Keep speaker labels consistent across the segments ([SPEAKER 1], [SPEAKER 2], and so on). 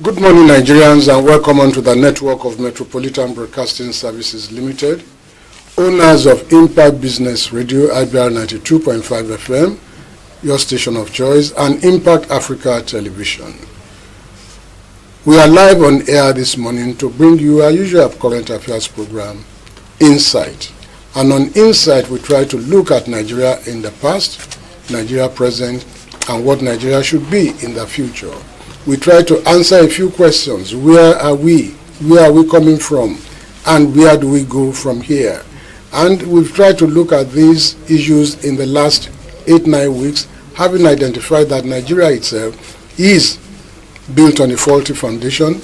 [SPEAKER 1] Good morning, Nigerians, and welcome onto the network of Metropolitan Broadcasting Services Limited, owners of Impact Business Radio, IBR 92.5 FM, your station of choice, and Impact Africa Television. We are live on air this morning to bring you our usual current affairs program, Insight. And on Insight, we try to look at Nigeria in the past, Nigeria present, and what Nigeria should be in the future. We try to answer a few questions. Where are we? Where are we coming from? And where do we go from here? And we've tried to look at these issues in the last 8-9 weeks, having identified that Nigeria itself is built on a faulty foundation,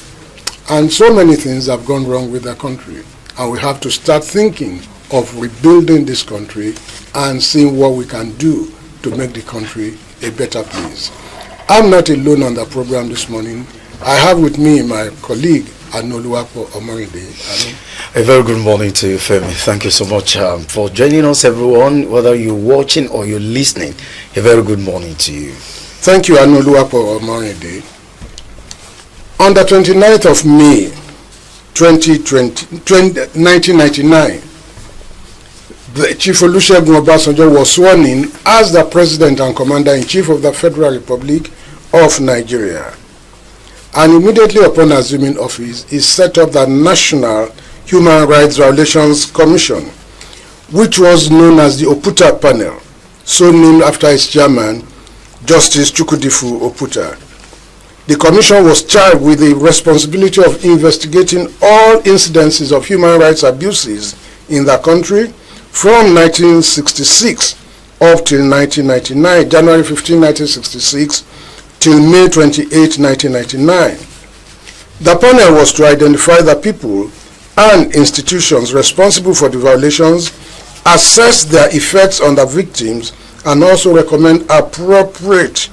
[SPEAKER 1] and so many things have gone wrong with the country. And we have to start thinking of rebuilding this country and seeing what we can do to make the country a better place. I'm not alone on the program this morning. I have with me my colleague, Anoluwapo Omoride.
[SPEAKER 2] A very good morning to you, Femi. Thank you so much for joining us, everyone, whether you're watching or you're listening. A very good morning to you.
[SPEAKER 1] Thank you, Anoluwapo Omoride. On the 29th of May, 1999, the Chief Olusegun Obasanjo was sworn in as the President and Commander-in-Chief of the Federal Republic of Nigeria. And immediately upon assuming office, he set up the National Human Rights Violations Commission, which was known as the Oputa Panel, so named after its chairman, Justice Chukwudifu Oputa. The commission was charged with the responsibility of investigating all incidences of human rights abuses in the country from 1966 up till 1999, January 15, 1966, till May 28, 1999. The panel was to identify the people and institutions responsible for the violations, assess their effects on the victims, and also recommend appropriate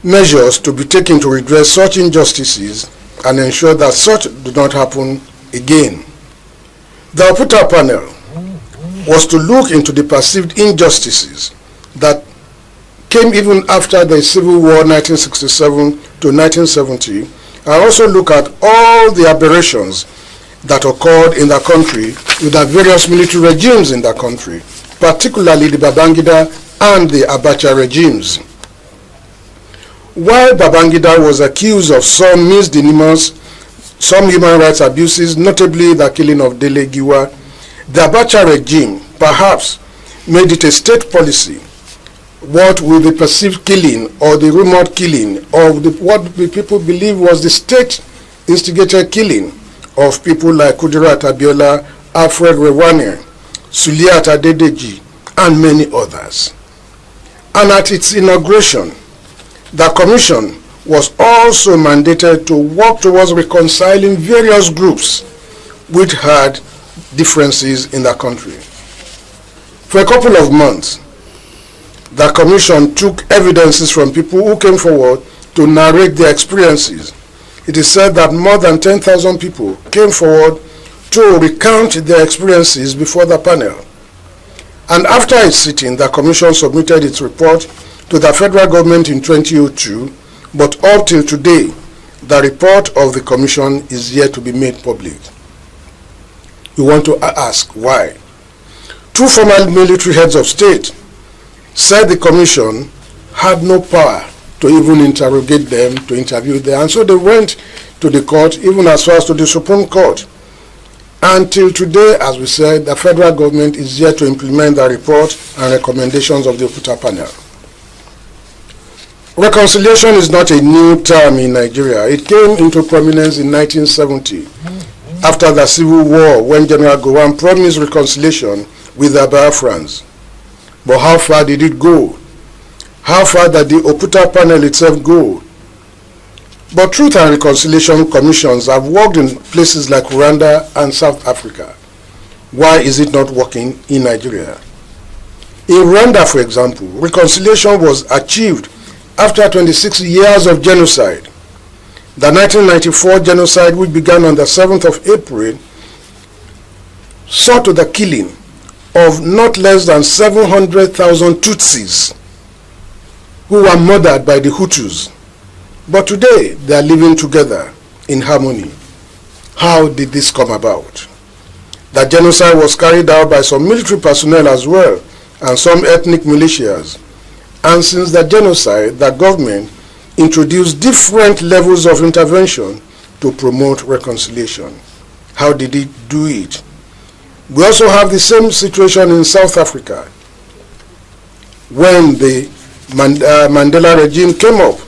[SPEAKER 1] measures to be taken to redress such injustices and ensure that such do not happen again. The Oputa panel was to look into the perceived injustices that came even after the Civil War 1967 to 1970, and also look at all the aberrations that occurred in the country with the various military regimes in the country, particularly the Babangida and the Abacha regimes. While Babangida was accused of some misdemeanors, some human rights abuses, notably the killing of Dele Giwa, the Abacha regime perhaps made it a state policy what with the perceived killing or the rumored killing of what the people believe was the state instigated killing of people like Kudirat Abiola, Alfred Rewane, Suliat Adedeji, and many others. And at its inauguration, the commission was also mandated to work towards reconciling various groups which had differences in the country. For a couple of months, the commission took evidences from people who came forward to narrate their experiences. It is said that more than 10,000 people came forward to recount their experiences before the panel. And after its sitting, the commission submitted its report to the federal government in 2002, but up till today, the report of the commission is yet to be made public. We want to ask why. Two former military heads of state said the commission had no power to even interrogate them, to interview them, and so they went to the court, even as far as to the Supreme Court. Until today, as we said, the federal government is yet to implement the report and recommendations of the Oputa panel. Reconciliation is not a new term in Nigeria. It came into prominence in 1970 after the Civil War, when General Gowon promised reconciliation with the Biafrans. But how far did it go? How far did the Oputa panel itself go? But Truth and Reconciliation Commissions have worked in places like Rwanda and South Africa. Why is it not working in Nigeria? In Rwanda, for example, reconciliation was achieved after 26 years of genocide. The 1994 genocide, which began on the 7th of April, saw to the killing of not less than 700,000 Tutsis who were murdered by the Hutus But today, they are living together in harmony. How did this come about? The genocide was carried out by some military personnel as well, and some ethnic militias. And since the genocide, the government introduced different levels of intervention to promote reconciliation. How did it do it? We also have the same situation in South Africa. When the Mandela regime came up,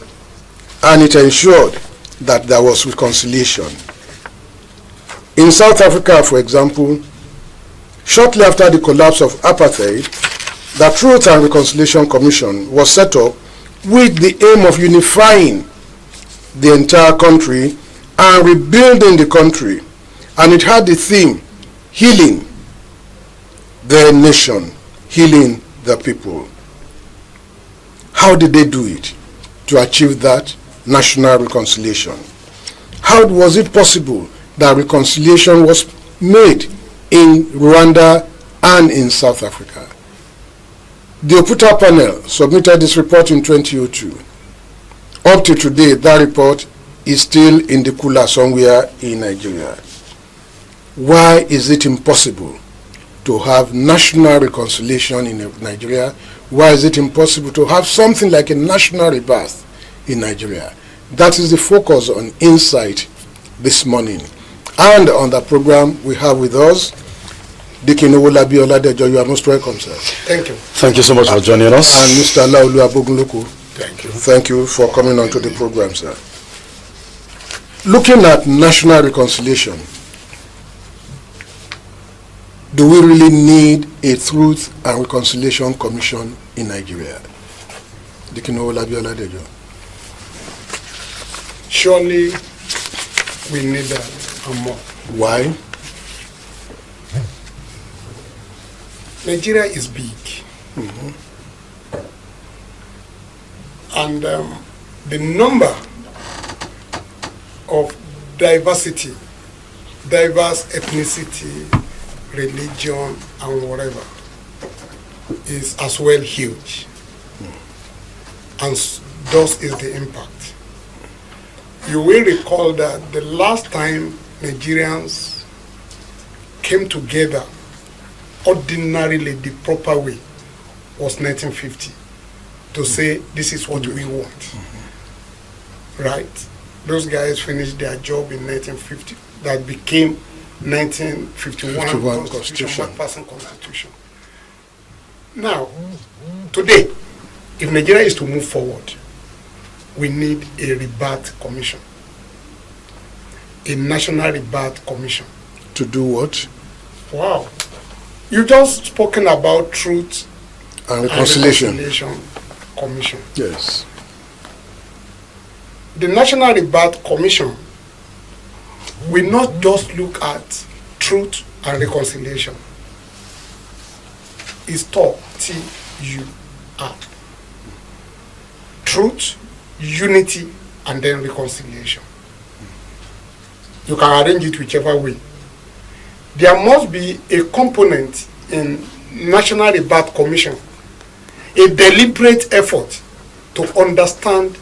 [SPEAKER 1] and it ensured that there was reconciliation. In South Africa, for example, shortly after the collapse of apartheid, the Truth and Reconciliation Commission was set up with the aim of unifying the entire country and rebuilding the country. And it had the theme, healing the nation, healing the people. How did they do it to achieve that national reconciliation? How was it possible that reconciliation was made in Rwanda and in South Africa? The Oputa panel submitted this report in 2002. Up to today, that report is still in the cooler somewhere in Nigeria. Why is it impossible to have national reconciliation in Nigeria? Why is it impossible to have something like a national rebirth in Nigeria? That is the focus on Insight this morning. And on the program we have with us, Dikin Owolabi Oladejo. You are most welcome, sir.
[SPEAKER 3] Thank you.
[SPEAKER 2] Thank you so much for joining us.
[SPEAKER 1] And Mr. Laolu Abogunloku.
[SPEAKER 3] Thank you.
[SPEAKER 1] Thank you for coming on to the program, sir. Looking at national reconciliation, do we really need a Truth and Reconciliation Commission in Nigeria? Dikin Owolabi Oladejo.
[SPEAKER 3] Surely we need that and more.
[SPEAKER 1] Why?
[SPEAKER 3] Nigeria is big. And the number of diverse ethnicity, religion, and whatever is as well huge. And thus is the impact. You will recall that the last time Nigerians came together ordinarily the proper way was 1950 to say this is what we want. Right? Those guys finished their job in 1950. That became 1951 Constitution, McPherson Constitution. Now, today, if Nigeria is to move forward, we need a Rebirth Commission. A National Rebirth Commission.
[SPEAKER 1] To do what?
[SPEAKER 3] Wow. You just spoken about Truth
[SPEAKER 1] And Reconciliation.
[SPEAKER 3] Commission.
[SPEAKER 1] Yes.
[SPEAKER 3] The National Rebirth Commission will not just look at truth and reconciliation. It's taught T-U-R. Truth, unity, and then reconciliation. You can arrange it whichever way. There must be a component in National Rebirth Commission, a deliberate effort to understand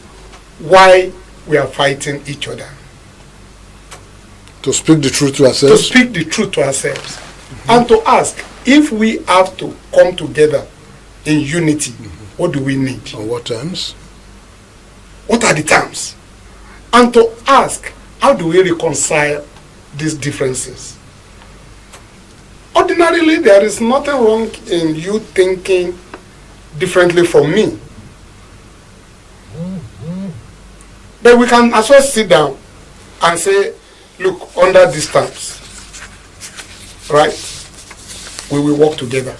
[SPEAKER 3] why we are fighting each other.
[SPEAKER 1] To speak the truth to
[SPEAKER 3] To
[SPEAKER 1] ourselves.
[SPEAKER 3] speak the truth to ourselves. And to ask, if we have to come together in unity, what do we need?
[SPEAKER 1] On what terms?
[SPEAKER 3] What are the terms? And to ask, how do we reconcile these differences? Ordinarily, there is nothing wrong in you thinking differently from me. But we can as well sit down and say, look, under these terms, right, we will work together.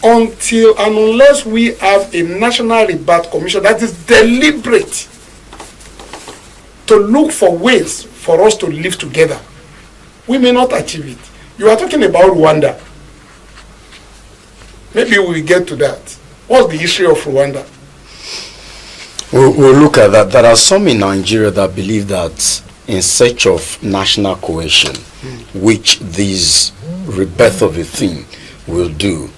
[SPEAKER 3] Until and unless we have a National Rebirth Commission that is deliberate to look for ways for us to live together, we may not achieve it. You are talking about Rwanda. Maybe we'll get to that. What's the history of Rwanda?
[SPEAKER 2] We'll look at that. There are some in Nigeria that believe that in search of national cohesion, which this rebirth of a thing will do,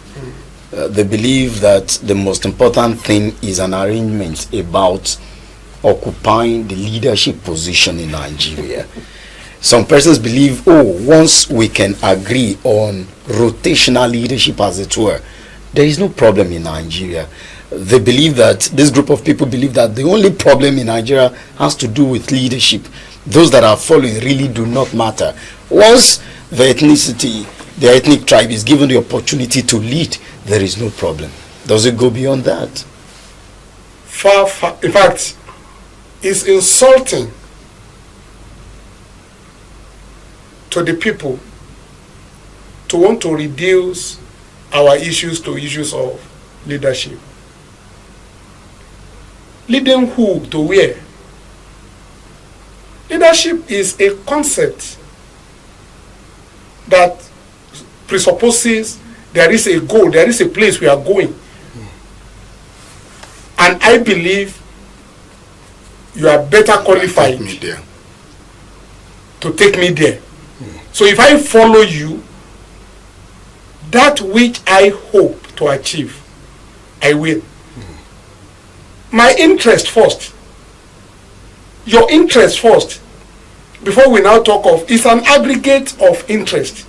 [SPEAKER 2] they believe that the most important thing is an arrangement about occupying the leadership position in Nigeria. Some persons believe, once we can agree on rotational leadership, as it were, there is no problem in Nigeria. They believe that, this group of people believe that the only problem in Nigeria has to do with leadership. Those that are following really do not matter. Once the ethnic tribe is given the opportunity to lead, there is no problem. Does it go beyond that?
[SPEAKER 3] Far. In fact, it's insulting to the people to want to reduce our issues to issues of leadership. Leading who to where? Leadership is a concept that presupposes there is a goal, there is a place we are going. And I believe you are better qualified to take me there. So if I follow you, that which I hope to achieve, I will. My interest first. Your interest first. Before we now talk of, it's an aggregate of interest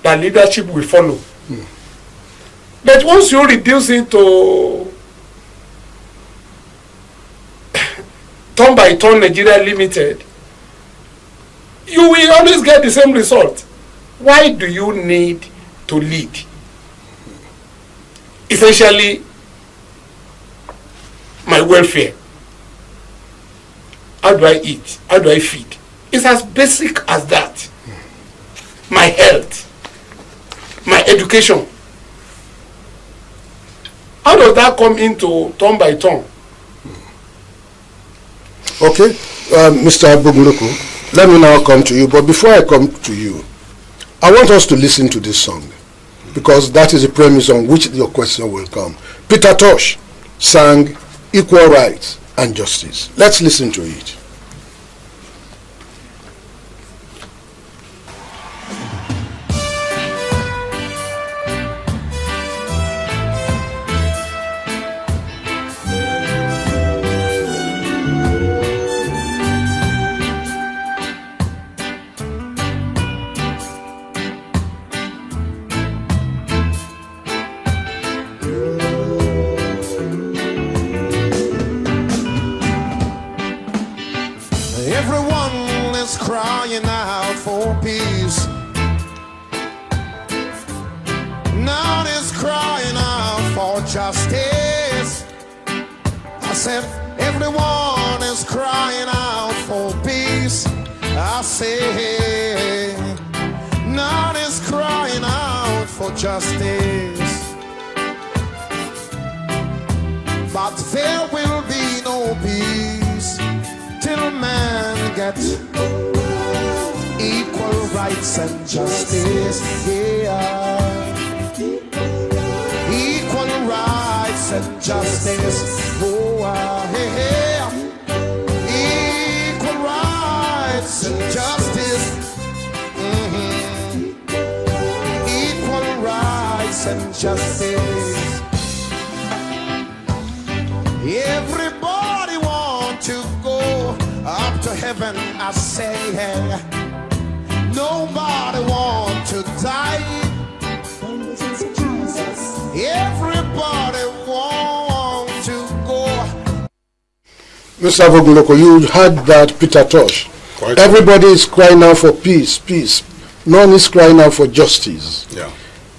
[SPEAKER 3] that leadership will follow. But once you reduce it to turn by turn Nigeria Limited, you will always get the same result. Why do you need to lead? Essentially, my welfare. How do I eat? How do I feed? It's as basic as that. My health, my education. How does that come into turn by turn?
[SPEAKER 1] Okay, Mr. Buguluku, let me now come to you. But before I come to you, I want us to listen to this song, because that is the premise on which your question will come. Peter Tosh sang Equal Rights and Justice. Let's listen to it.
[SPEAKER 4] Everyone is crying out for peace. None is crying out for justice. I said, everyone is crying out for peace. I say, none is crying out for justice. But there will be no peace till man gets equal rights and justice. Yeah, equal rights and justice. Oh, yeah. Equal rights and justice. Equal rights and justice. Everybody want to go up to heaven, I say, hey. Nobody want to die. Everybody want to go.
[SPEAKER 1] Mr. Buguluku, you heard that, Peter Tosh. Everybody is crying out for peace, peace. None is crying out for justice.
[SPEAKER 5] Yeah.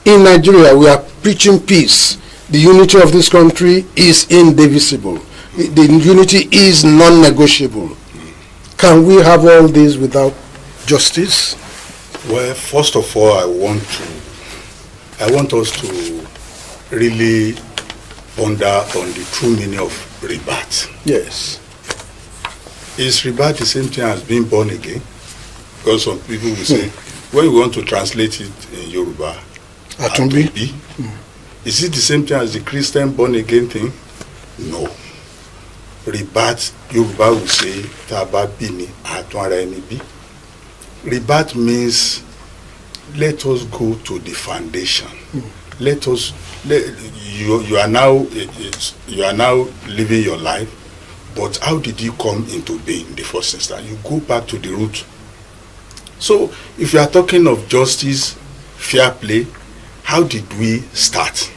[SPEAKER 1] In Nigeria, we are preaching peace. The unity of this country is indivisible. The unity is non-negotiable. Can we have all this without justice?
[SPEAKER 5] Well, first of all, I want us to really ponder on the true meaning of rebirth.
[SPEAKER 1] Yes.
[SPEAKER 5] Is rebirth the same thing as being born again? Because some people will say, when you want to translate it in Yoruba, Atunbi. Is it the same thing as the Christian born again thing? No. Rebirth, Yoruba will say, Taba bini atwara eni bi. Rebirth means let us go to the foundation. You are now living your life But how did you come into being in the first instance? You go back to the root. So if you are talking of justice, fair play, how did we start?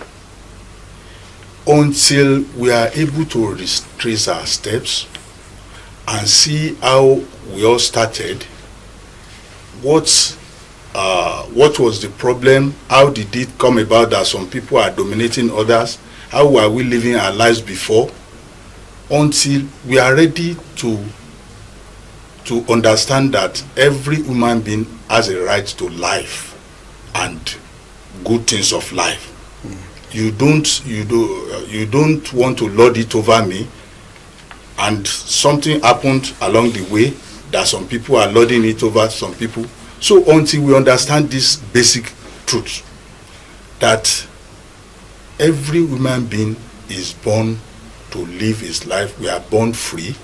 [SPEAKER 5] Until we are able to retrace our steps and see how we all started, what was the problem, how did it come about that some people are dominating others, how were we living our lives before, until we are ready to understand that every human being has a right to life and good things of life. You don't want to lord it over me, and something happened along the way that some people are lording it over some people. So until we understand this basic truth, that every human being is born to live his life, we are born free.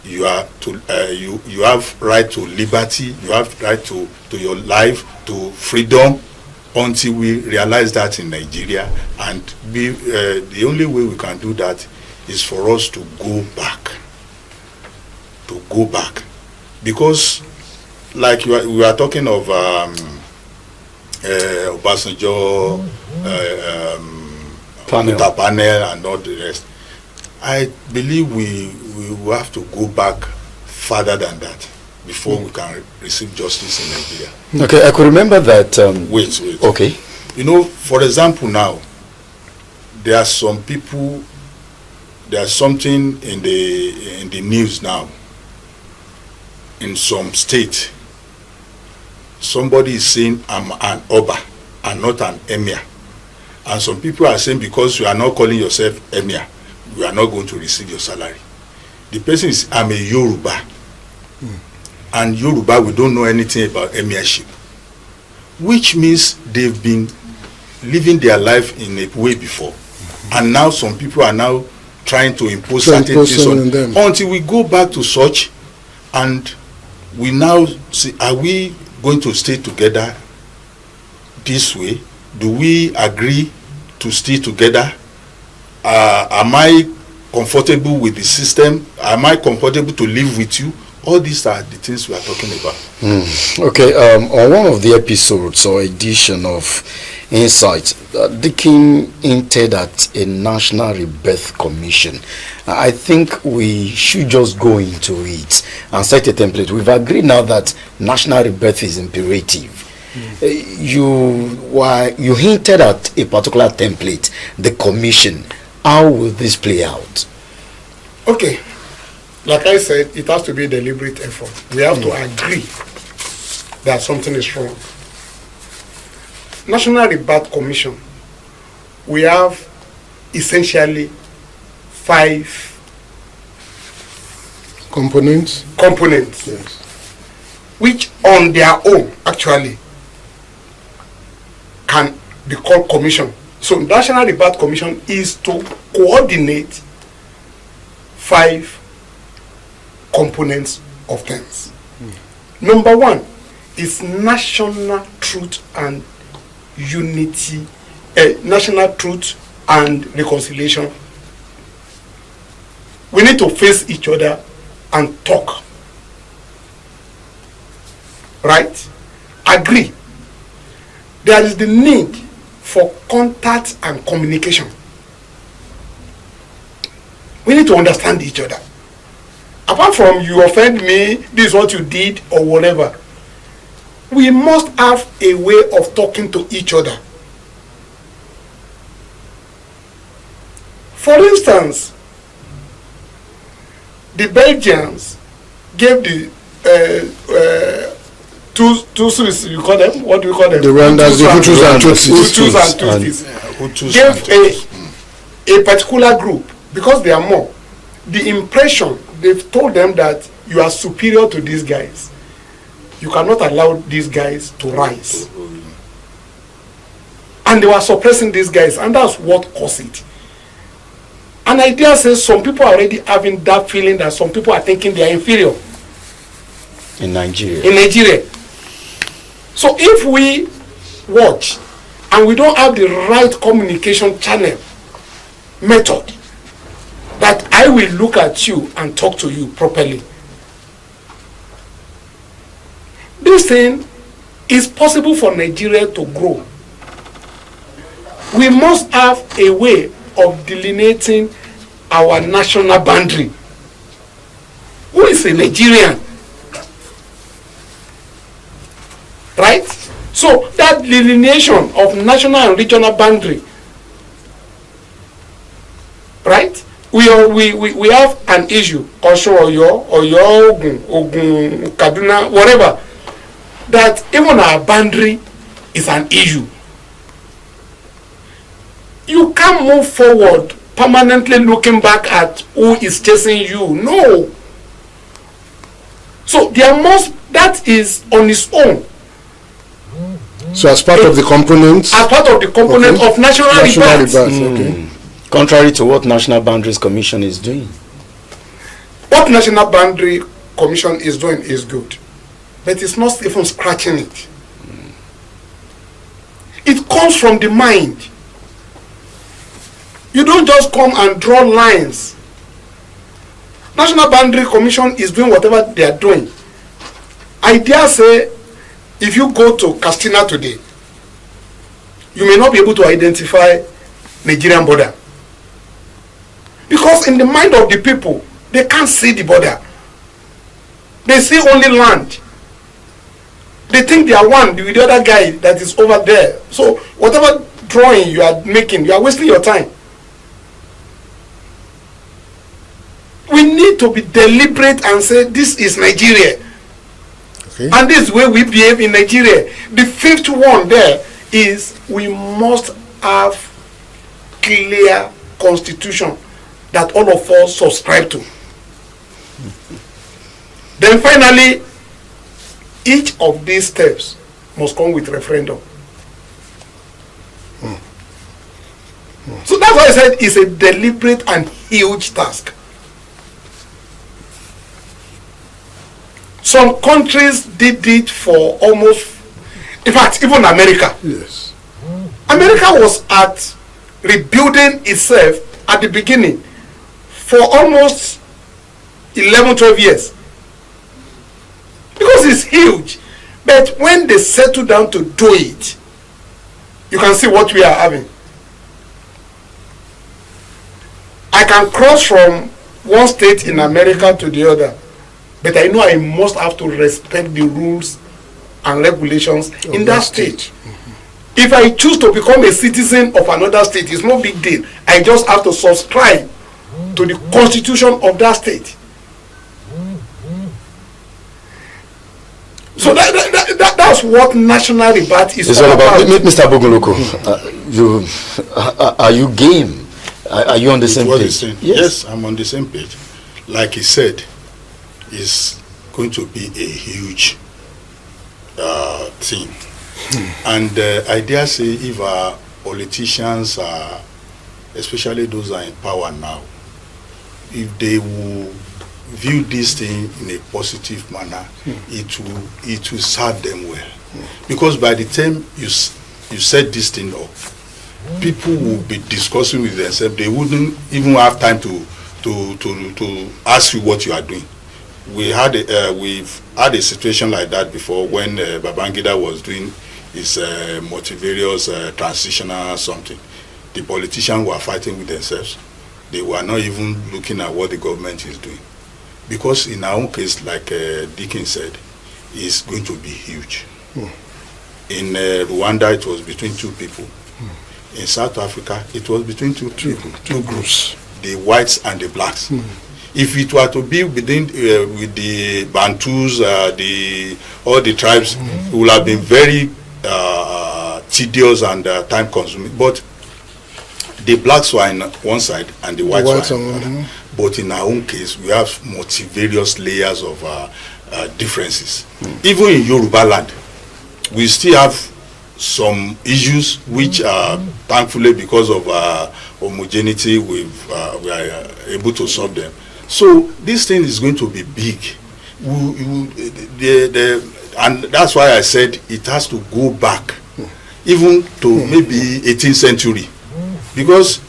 [SPEAKER 5] You are to you have right to liberty, you have right to your life, to freedom. Until we realize that in Nigeria, and the only way we can do that is for us to go back, because like we are talking of Obasanjo, panel and all the rest. I believe we will have to go back further than that before we can receive justice in Nigeria.
[SPEAKER 2] Okay, I could remember that.
[SPEAKER 5] Wait.
[SPEAKER 2] Okay.
[SPEAKER 5] You know, for example, now there are some people. There's something in the news now. In some state, somebody is saying, "I'm an Oba and not an Emir," and some people are saying, because you are not calling yourself Emir, you are not going to receive your salary. The person is, "I'm a Yoruba." And Yoruba, we don't know anything about emirship, which means they've been living their life in a way before, and now some people are now trying to impose certain things on them. Until we go back to such, and we now see, are we going to stay together this way? Do we agree to stay together? Am I comfortable with the system? Am I comfortable to live with you? All these are the things we are talking about.
[SPEAKER 2] Okay, on one of the episodes or edition of Insight, Dickin hinted at a National Rebirth Commission. I think we should just go into it and set a template. We've agreed now that national rebirth is imperative. You hinted at a particular template, the commission. How will this play out?
[SPEAKER 3] Okay. Like I said, it has to be a deliberate effort. We have to agree that something is wrong. National Rebirth Commission, we have essentially 5
[SPEAKER 1] components,
[SPEAKER 3] yes, which on their own actually can be called commission. So National Rebirth Commission is to coordinate 5 components of things. Number 1 is national truth and unity, national truth and reconciliation. We need to face each other and talk. Right? Agree. There is the need for contact and communication. We need to understand each other. Apart from you offend me, this is what you did or whatever, we must have a way of talking to each other. For instance, the Belgians gave the Tutsis, you call them? What do you call them?
[SPEAKER 1] The Rwandans, the Hutus and Tutsis.
[SPEAKER 3] Hutus and Tutsis. Gave a particular group, because they are more, the impression, they've told them that you are superior to these guys. You cannot allow these guys to rise. And they were suppressing these guys, and that's what caused it. An idea says some people are already having that feeling that some people are thinking they are inferior.
[SPEAKER 2] In Nigeria.
[SPEAKER 3] In Nigeria. So if we watch and we don't have the right communication channel method, that I will look at you and talk to you properly. This thing is possible for Nigeria to grow. We must have a way of delineating our national boundary. Who is a Nigerian? Right? So that delineation of national and regional boundary, right? We have an issue, Osho, Oyo, Ogun, Kaduna, whatever, that even our boundary is an issue. You can't move forward permanently looking back at who is chasing you. No. So that is on its own.
[SPEAKER 1] So as part of the components?
[SPEAKER 3] As part of the component of national rebirth.
[SPEAKER 1] Okay.
[SPEAKER 2] Contrary to what National Boundaries Commission is doing.
[SPEAKER 3] What National Boundary Commission is doing is good. But it's not even scratching it. It comes from the mind. You don't just come and draw lines. National Boundary Commission is doing whatever they are doing. I dare say, if you go to Katsina today, you may not be able to identify Nigerian border. Because in the mind of the people, they can't see the border. They see only land. They think they are one with the other guy that is over there. So whatever drawing you are making, you are wasting your time. We need to be deliberate and say this is Nigeria. Okay. And this is the way we behave in Nigeria. The fifth one there is we must have clear constitution that all of us subscribe to. Then finally, each of these steps must come with referendum. So that's why I said it's a deliberate and huge task. Some countries did it for almost, in fact, even America.
[SPEAKER 1] Yes.
[SPEAKER 3] America was at rebuilding itself at the beginning for almost 11, 12 years. Because it's huge. But when they settle down to do it, you can see what we are having. I can cross from one state in America to the other, but I know I must have to respect the rules and regulations in that state. If I choose to become a citizen of another state, it's no big deal. I just have to subscribe to the constitution of that state. So that's what national rebirth is all about.
[SPEAKER 2] Mr. Bogoloko, are you game? Are you on the same page?
[SPEAKER 5] Yes, I'm on the same page. Like he said, it's going to be a huge thing. And I dare say if our politicians are, especially those who are in power now, if they will view this thing in a positive manner, it will serve them well. Because by the time you set this thing up, people will be discussing with themselves. They wouldn't even have time to ask you what you are doing. We've had a situation like that before when Babangida was doing his multivarious transitional something. The politicians were fighting with themselves. They were not even looking at what the government is doing. Because in our own case, like Dickens said, it's going to be huge. In Rwanda, it was between two people. In South Africa, it was between two groups, the whites and the blacks. If it were to be within with the Bantus, all the tribes, it would have been very tedious and time-consuming. But the blacks were on one side and the whites were on the other. But in our own case, we have multivarious layers of differences. Even in Yoruba land, we still have some issues which are thankfully because of homogeneity we are able to solve them. So this thing is going to be big. And that's why I said it has to go back even to maybe 18th century, because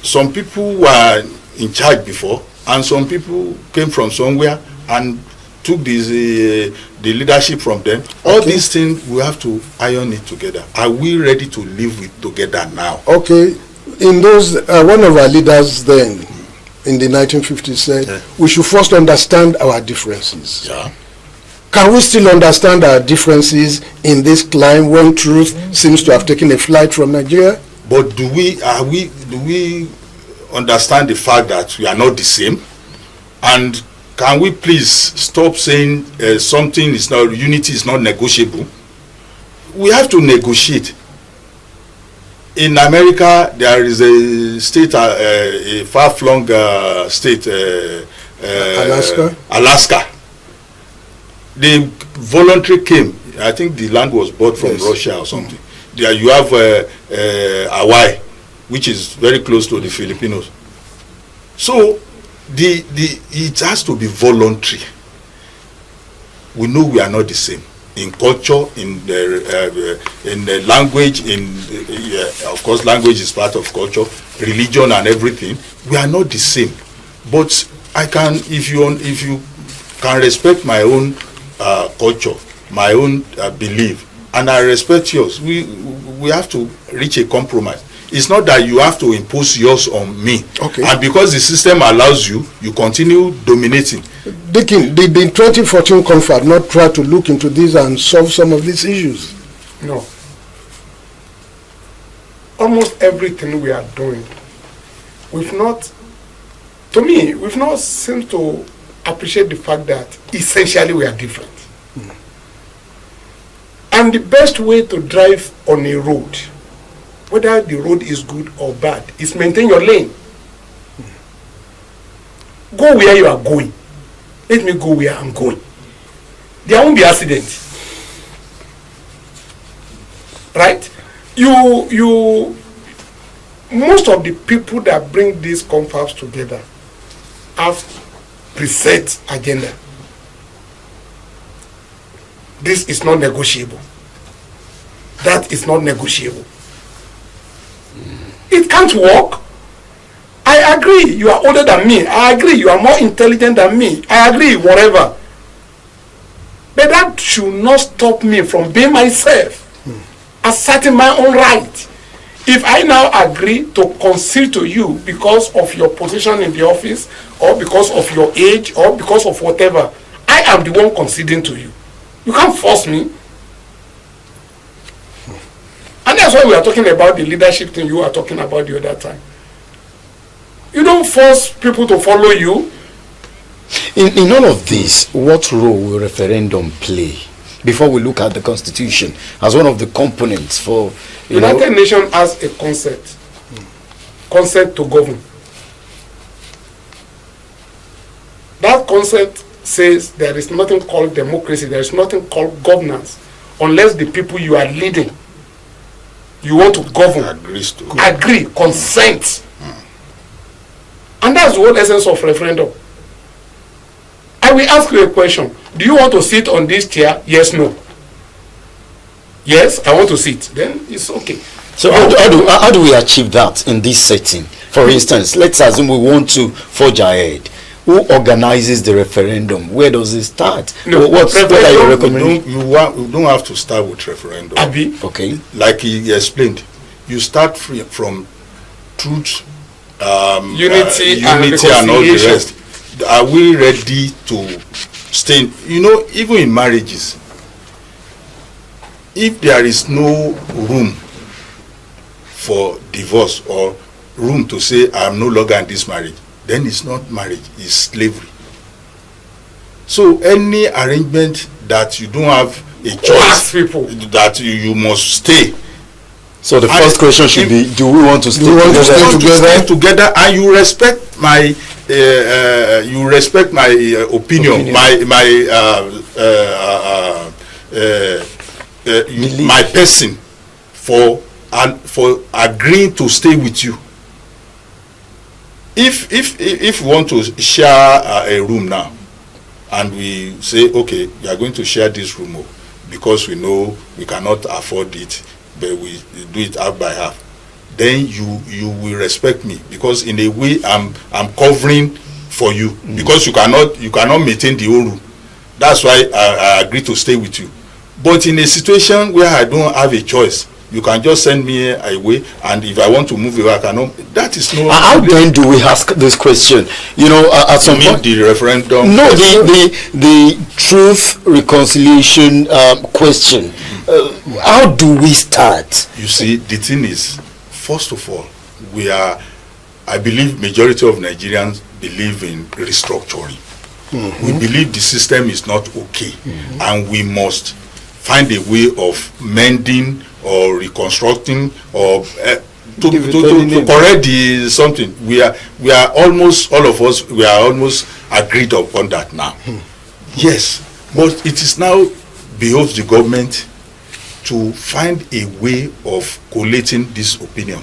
[SPEAKER 5] some people were in charge before, and some people came from somewhere and took the leadership from them. All these things, we have to iron it together. Are we ready to live with together now?
[SPEAKER 1] Okay, in those, one of our leaders then, in the 1950s said, we should first understand our differences.
[SPEAKER 5] Yeah.
[SPEAKER 1] Can we still understand our differences in this climb when truth seems to have taken a flight from Nigeria?
[SPEAKER 5] But do we understand the fact that we are not the same? And can we please stop saying unity is not negotiable? We have to negotiate. In America, there is a state, a far-flung state, Alaska. The voluntary came. I think the land was bought from Russia or something. There you have Hawaii, which is very close to the Filipinos. So it has to be voluntary. We know we are not the same in culture, in the language. Of course, language is part of culture, religion, and everything. We are not the same. But if you can respect my own culture, my own belief, and I respect yours, we have to reach a compromise. It's not that you have to impose yours on me.
[SPEAKER 1] Okay.
[SPEAKER 5] And because the system allows you, you continue dominating.
[SPEAKER 1] Dickin, did the 2014 confab not try to look into this and solve some of these issues?
[SPEAKER 3] No. Almost everything we are doing, we've not seemed to appreciate the fact that essentially we are different. And the best way to drive on a road, whether the road is good or bad, is maintain your lane. Go where you are going. Let me go where I'm going. There won't be accidents. Right? Most of the people that bring these confabs together have preset agenda. This is not negotiable. That is not negotiable. It can't work. I agree you are older than me. I agree you are more intelligent than me. I agree whatever. But that should not stop me from being myself, asserting my own right. If I now agree to concede to you because of your position in the office, or because of your age, or because of whatever, I am the one conceding to you. You can't force me. And that's why we are talking about the leadership thing you are talking about the other time. You don't force people to follow you.
[SPEAKER 2] In all of this, what role will referendum play before we look at the Constitution as one of the components for
[SPEAKER 3] United Nations has a concept to govern. That concept says there is nothing called democracy, there is nothing called governance unless the people you are leading, you want to govern, agree, consent. And that's the whole essence of referendum. I will ask you a question. Do you want to sit on this chair? Yes, no. Yes, I want to sit. Then it's okay.
[SPEAKER 2] So how do we achieve that in this setting? For instance, let's assume we want to forge ahead. Who organizes the referendum? Where does it start?
[SPEAKER 3] No,
[SPEAKER 2] what are your recommendations?
[SPEAKER 5] You don't have to start with referendum.
[SPEAKER 3] Abi?
[SPEAKER 2] Okay.
[SPEAKER 5] Like he explained, you start from truth,
[SPEAKER 3] unity and
[SPEAKER 5] all the rest. Are we ready to stay? Even in marriages, if there is no room for divorce or room to say I am no longer in this marriage, then it's not marriage, it's slavery. So any arrangement that you don't have a choice, that you must stay.
[SPEAKER 2] So the first question should be: do we want to stay
[SPEAKER 5] together? And you respect my opinion, my person for agreeing to stay with you. If we want to share a room now, and we say, okay, we are going to share this room because we know we cannot afford it, but we do it half by half, then you will respect me, because in a way I'm covering for you, because you cannot maintain the whole room. That's why I agree to stay with you. But in a situation where I don't have a choice, you can just send me away, and if I want to move away, I cannot. That is no.
[SPEAKER 2] How then do we ask this question? You know, at some point,
[SPEAKER 5] the referendum.
[SPEAKER 2] No, the truth reconciliation question. How do we start?
[SPEAKER 5] You see, the thing is, first of all, I believe majority of Nigerians believe in restructuring. We believe the system is not okay, and we must find a way of mending or reconstructing or to correct the something. We are almost, all of us, we are almost agreed upon that now. Yes, but it is now behoves the government to find a way of collating this opinion.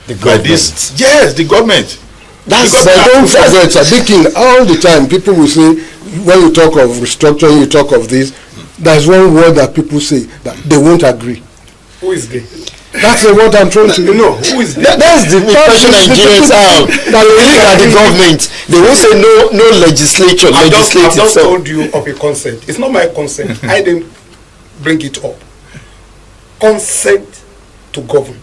[SPEAKER 2] The government.
[SPEAKER 5] Yes, the government.
[SPEAKER 1] But don't forget, Dikin, all the time people will say, when you talk of restructuring, you talk of this, there's one word that people say, that they won't agree.
[SPEAKER 3] Who is they?
[SPEAKER 1] That's the word I'm trying to know.
[SPEAKER 3] Who is they?
[SPEAKER 2] That's the impression Nigerians have. That they look at the government. They won't say no legislature.
[SPEAKER 3] I've just told you of a consent. It's not my consent. I didn't bring it up. Consent to govern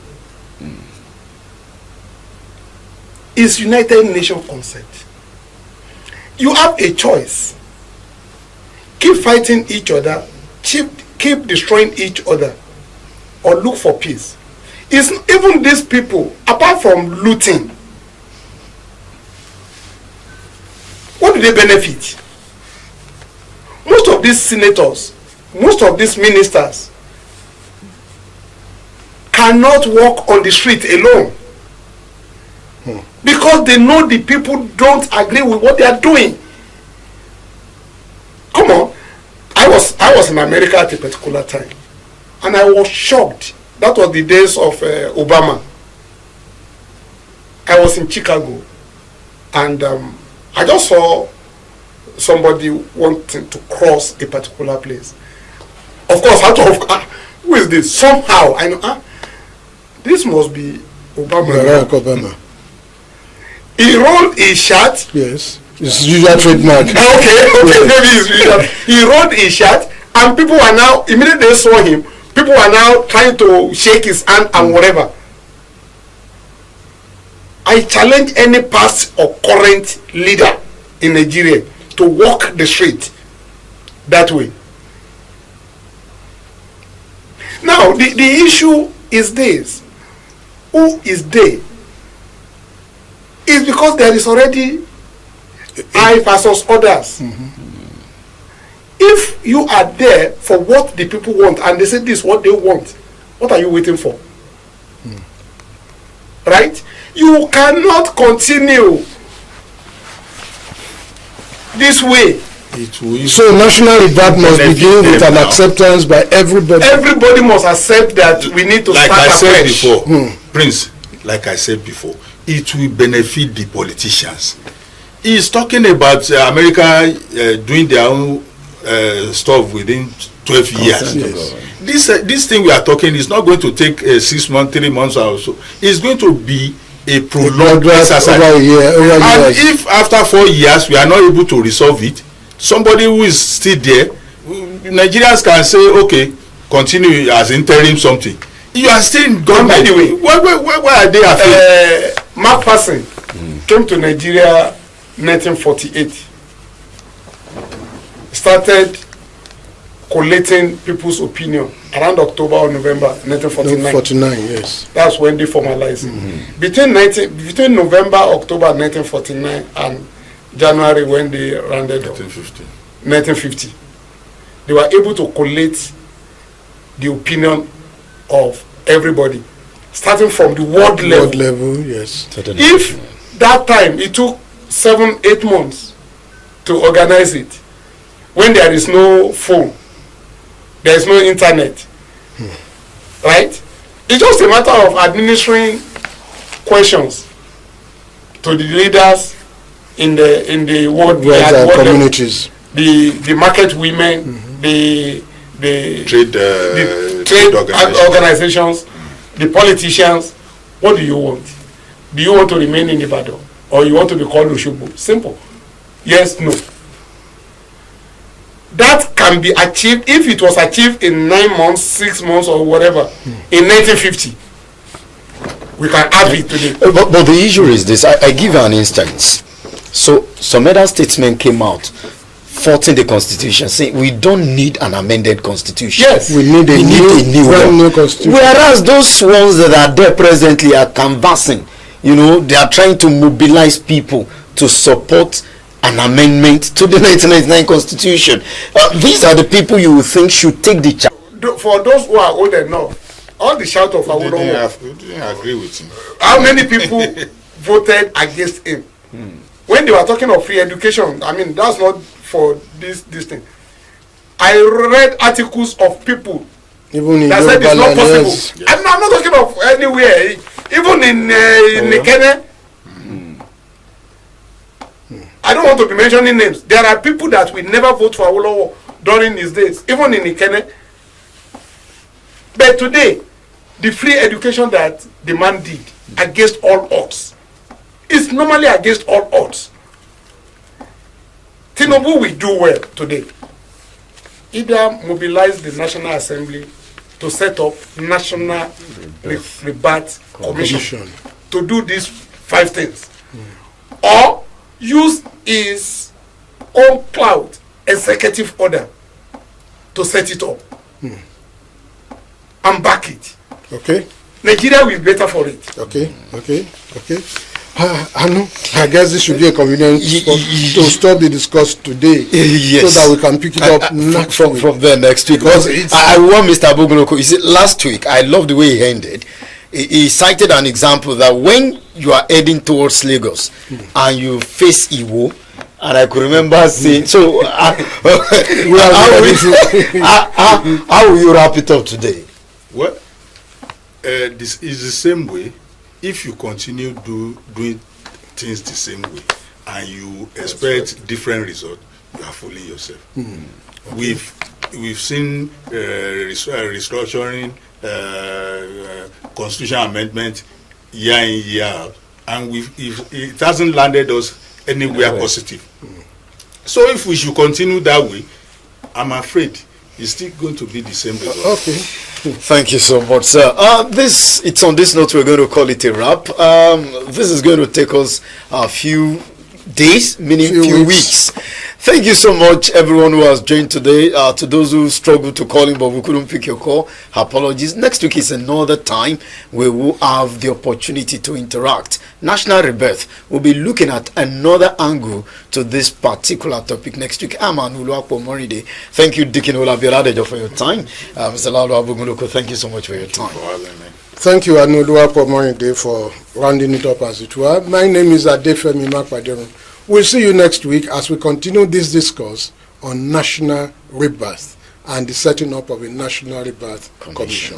[SPEAKER 3] is United Nations consent. You have a choice. Keep fighting each other, keep destroying each other, or look for peace. It's even these people, apart from looting, what do they benefit? Most of these senators, most of these ministers cannot walk on the street alone, because they know the people don't agree with what they are doing. Come on, I was in America at a particular time, and I was shocked. That was the days of Obama. I was in Chicago, and I just saw somebody wanting to cross a particular place. Of course, who is this? Somehow I know. This must be Obama.
[SPEAKER 1] Barack Obama.
[SPEAKER 3] He rolled his shirt.
[SPEAKER 1] Yes, it's usual trademark.
[SPEAKER 3] Okay, maybe it's usual. He rolled his shirt, and people are now, immediately they saw him, people are now trying to shake his hand and whatever. I challenge any past or current leader in Nigeria to walk the street that way. Now, the issue is this. Who is they? It's because there is already I versus others. If you are there for what the people want, and they say this is what they want, what are you waiting for? Right? You cannot continue this way.
[SPEAKER 1] So national rebirth must begin with an acceptance by everybody.
[SPEAKER 3] Everybody must accept that we need to
[SPEAKER 5] like
[SPEAKER 3] start
[SPEAKER 5] I said
[SPEAKER 3] afresh.
[SPEAKER 5] before, Prince, like I said before, it will benefit the politicians. He's talking about America doing their own stuff within 12 years.
[SPEAKER 1] Yes.
[SPEAKER 5] This thing we are talking is not going to take 6 months, 3 months or so. It's going to be a prolonged exercise.
[SPEAKER 1] Over
[SPEAKER 5] And
[SPEAKER 1] years.
[SPEAKER 5] if after 4 years we are not able to resolve it, somebody who is still there, Nigerians can say, okay, continue as interim something. You are still in government.
[SPEAKER 3] Anyway,
[SPEAKER 5] why are they afraid?
[SPEAKER 3] Mark Passing came to Nigeria 1948. Started collating people's opinion around October or November 1949.
[SPEAKER 1] 49, yes.
[SPEAKER 3] That's when they formalized it. Between November, October 1949 and January when they rounded up, 1950, they were able to collate the opinion of everybody, starting from the world level.
[SPEAKER 1] World level, yes.
[SPEAKER 3] If that time it took 7-8 months to organize it, when there is no phone, there is no internet, right? It's just a matter of administering questions to the leaders in the world
[SPEAKER 1] communities,
[SPEAKER 3] the market women, the
[SPEAKER 5] trade
[SPEAKER 3] organizations, the politicians, What do you want? Do you want to remain in Ibadan or you want to be called Oshobo? Simple. Yes, no. That can be achieved if it was achieved in 9 months, 6 months, or whatever in 1950. We can have it today.
[SPEAKER 2] But the issue is this. I give you an instance. So some other statesmen came out faulting the constitution, saying we don't need an amended constitution.
[SPEAKER 3] Yes,
[SPEAKER 1] we need a new constitution.
[SPEAKER 2] Whereas those ones that are there presently are canvassing. You know, they are trying to mobilize people to support an amendment to the 1999 constitution. These are the people you would think should take the charge.
[SPEAKER 3] For those who are old enough, all the shout of
[SPEAKER 5] We didn't agree with him.
[SPEAKER 3] how many people voted against him? When they were talking of free education, I mean, that's not for this thing. I read articles of people
[SPEAKER 1] Even in
[SPEAKER 3] that said it's not possible.
[SPEAKER 1] yes.
[SPEAKER 3] I'm not talking of anywhere. Even in Kenya. I don't want to be mentioning names. There are people that will never vote for Awolowo during his days, even in Ikene. But today, the free education that the man did against all odds is normally against all odds. Tinubu will do well today. Either mobilize the National Assembly to set up National Rebirth Commission to do these 5 things, or use his own cloud executive order to set it up and back it.
[SPEAKER 1] Okay.
[SPEAKER 3] Nigeria will be better for it.
[SPEAKER 1] Okay. I guess this should be a convenience to stop the discussion today,
[SPEAKER 2] Yes.
[SPEAKER 1] so that we can pick it up next
[SPEAKER 2] from
[SPEAKER 1] week.
[SPEAKER 2] there next week. Because I want Mr. Abogunoko. You see, last week I love the way he ended. He cited an example that when you are heading towards Lagos and you face Iwo, and I could remember saying, so how will you wrap it up today?
[SPEAKER 5] Well, this is the same way. If you continue doing things the same way and you expect different results, you are fooling yourself. We've seen restructuring, constitutional amendment year in year out, and it hasn't landed us anywhere positive. So if we should continue that way, I'm afraid it's still going to be the same result.
[SPEAKER 1] Okay.
[SPEAKER 2] Thank you so much, sir. It's on this note we're going to call it a wrap. This is going to take us a few days, meaning few weeks. Thank you so much, everyone who has joined today. To those who struggled to call in but we couldn't pick your call, apologies. Next week is another time we will have the opportunity to interact. National Rebirth will be looking at another angle to this particular topic next week. I'm Anuluakpo Moride. Thank you, Dikin Olabiola, for your time. Mr. Lalo Abogunoko, thank you so much for your time.
[SPEAKER 1] Thank you, Anuluakpo Moride, for rounding it up as it were. My name is Adefemi Makpaderon. We'll see you next week as we continue this discourse on National Rebirth and the setting up of a National Rebirth Commission.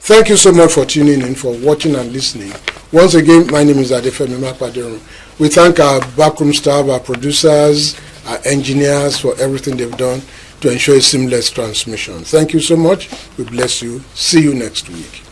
[SPEAKER 1] Thank you so much for tuning in, for watching and listening. Once again, my name is Adefemi Makpaderon. We thank our backroom staff, our producers, our engineers for everything they've done to ensure a seamless transmission. Thank you so much. We bless you. See you next week.